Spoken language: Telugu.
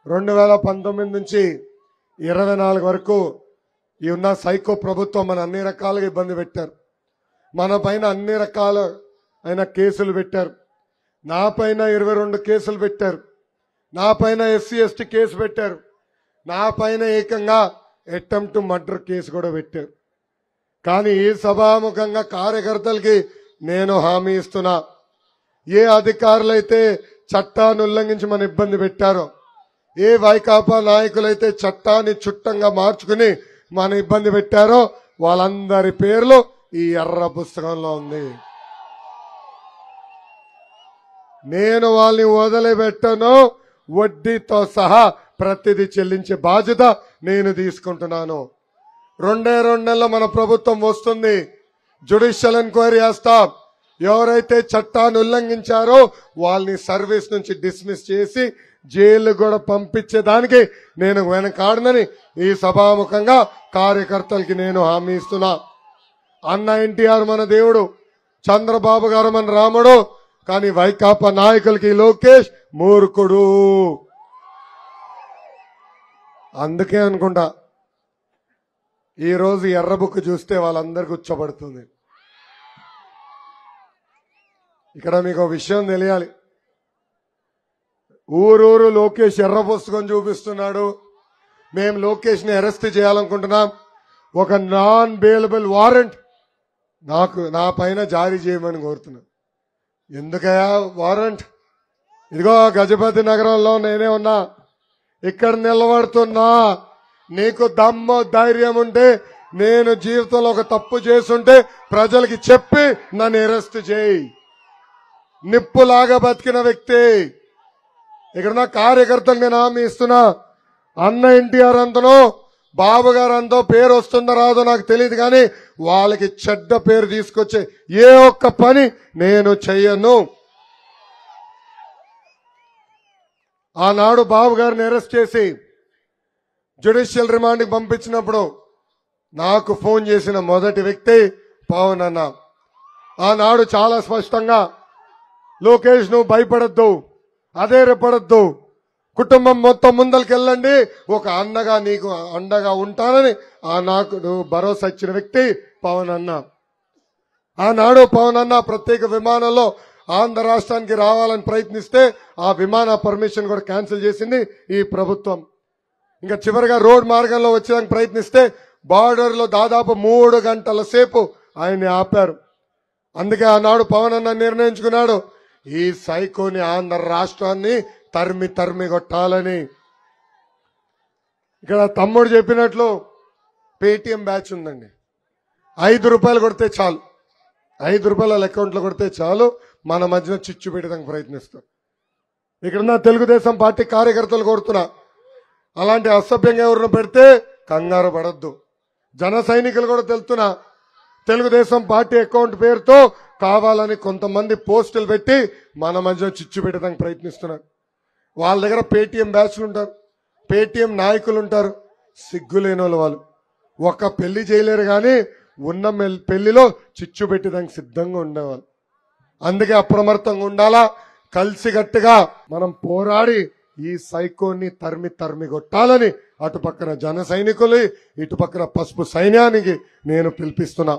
2019 నుంచి 24 వరకు ఈ ఉన్న సైకో ప్రభుత్వం మన అన్ని రకాలుగా ఇబ్బంది పెట్టారు. మన పైన అన్ని రకాల అయిన కేసులు పెట్టారు. నా పైన 22 కేసులు పెట్టారు. నా పైన ఎస్సీ ఎస్టీ కేసు పెట్టారు. నా పైన ఏకంగా అటెంప్ట్ మర్డర్ కేసు కూడా పెట్టారు. కానీ ఈ సభాముఖంగా కార్యకర్తలకి నేను హామీ ఇస్తున్నా, ఏ అధికారులైతే చట్టాన్ని ఉల్లంఘించి మన ఇబ్బంది పెట్టారో, ఏ వైకాపా నాయకులైతే చట్టాన్ని చుట్టంగా మార్చుకుని మన ఇబ్బంది పెట్టారో వాళ్ళందరి పేర్లు ఈ ఎర్ర పుస్తకంలో ఉంది. నేను వాళ్ళని వదిలిపెట్టను. వడ్డీతో సహా ప్రతిదీ చెల్లించే బాధ్యత నేను తీసుకుంటున్నాను. 2 నెలల్లో మన ప్రభుత్వం వస్తుంది. జ్యుడిషియల్ ఎంక్వైరీ చేస్తాం. ఎవరైతే చట్టాన్ని ఉల్లంఘించారో వాళ్ళని సర్వీస్ నుంచి డిస్మిస్ చేసి జైలు కూడా పంపించేదానికి నేను వెనకాడనని ఈ సభాముఖంగా కార్యకర్తలకి నేను హామీ ఇస్తున్నా. అన్న ఎన్టీఆర్ మన దేవుడు, చంద్రబాబు గారు మన రాముడు. కానీ వైకాపా నాయకులకి లోకేష్ మూర్ఖుడు. అందుకే అనుకుంటా ఈరోజు ఎర్ర బుక్ చూస్తే వాళ్ళందరికీ ఉచ్చబడుతుంది. ఇక్కడ మీకు విషయం తెలియాలి. ఊరూరు లోకేష్ ఎర్ర పుస్తకం చూపిస్తున్నాడు. మేము లోకేష్ ని అరెస్ట్ చేయాలనుకుంటున్నాం. ఒక నాన్ బెయిలబుల్ వారెంట్ నా పైన జారీ చేయమని కోరుతున్నాం. ఎందుకయ్యా వారెంట్? ఇదిగో గజపతి నగరంలో నేనే ఉన్నా, ఇక్కడ నిలబడుతున్నా. నీకు దమ్ము ధైర్యం ఉంటే, నేను జీవితంలో ఒక తప్పు చేస్తుంటే ప్రజలకి చెప్పి నన్ను అరెస్ట్ చేయి. నిప్పులాగా బతికిన వ్యక్తి. ఇక్కడ నా కార్యకర్తలు నేను హామీ ఇస్తున్నా. అన్న ఎన్టీఆర్ అంతనో బాబు గారు అంతో పేరు వస్తుందో రాదో నాకు తెలియదు, కానీ వాళ్ళకి చెడ్డ పేరు తీసుకొచ్చే ఏ ఒక్క పని నేను చెయ్యను. ఆనాడు బాబు గారిని అరెస్ట్ చేసి జ్యుడిషియల్ రిమాండ్కి పంపించినప్పుడు నాకు ఫోన్ చేసిన మొదటి వ్యక్తి పవన్ అన్న. ఆనాడు చాలా స్పష్టంగా, లోకేష్ నువ్వు భయపడద్దు, అధైర్యపడద్దు, కుటుంబం మొత్తం ముందరికెళ్ళండి, ఒక అన్నగా నీకు అండగా ఉంటానని నాకు భరోసా ఇచ్చిన వ్యక్తి పవన్ అన్న. ఆనాడు పవన్ అన్న ప్రత్యేక విమానంలో ఆంధ్ర రాష్ట్రానికి రావాలని ప్రయత్నిస్తే ఆ విమాన పర్మిషన్ కూడా క్యాన్సిల్ చేసింది ఈ ప్రభుత్వం. ఇంకా చివరిగా రోడ్ మార్గంలో వచ్చేదానికి ప్రయత్నిస్తే బార్డర్ లో దాదాపు 3 గంటల సేపు ఆయన్ని ఆపారు. అందుకే ఆనాడు పవన్ అన్న నిర్ణయించుకున్నాడు, ఈ సైకోని ఆంధ్ర రాష్ట్రాన్ని తరిమి కొట్టాలని. ఇక్కడ తమ్ముడు చెప్పినట్లు పేటిఎం బ్యాచ్ ఉందండి. 5 రూపాయలు కొడితే చాలు, 5 రూపాయల అకౌంట్లో కొడితే చాలు, మన మధ్యన చిచ్చు పెట్టడానికి ప్రయత్నిస్తాం. ఇక్కడ తెలుగుదేశం పార్టీ కార్యకర్తలు కోరుతున్నా, అలాంటి అసభ్యంగా ఎవరిని పెడితే కంగారు పడద్దు. జన సైనికులు కూడా తెలుతున్నా, తెలుగుదేశం పార్టీ అకౌంట్ పేరుతో కావాలని కొంతమంది పోస్టులు పెట్టి మన మధ్య చిచ్చు పెట్టడానికి ప్రయత్నిస్తున్నారు. వాళ్ళ దగ్గర పేటిఎం బ్యాచ్లు ఉంటారు, పేటిఎం నాయకులు ఉంటారు. సిగ్గులేని వాళ్ళు ఒక పెళ్లి చేయలేరు, కానీ ఉన్న పెళ్లిలో చిచ్చు పెట్టడానికి సిద్ధంగా ఉండేవాళ్ళు. అందుకే అప్రమత్తంగా ఉండాలా. కలిసిగట్టుగా మనం పోరాడి ఈ సైకోని తరిమి కొట్టాలని అటుపక్కన జన సైనికులు, ఇటుపక్కన పసుపు సైన్యానికి నేను పిలిపిస్తున్నా.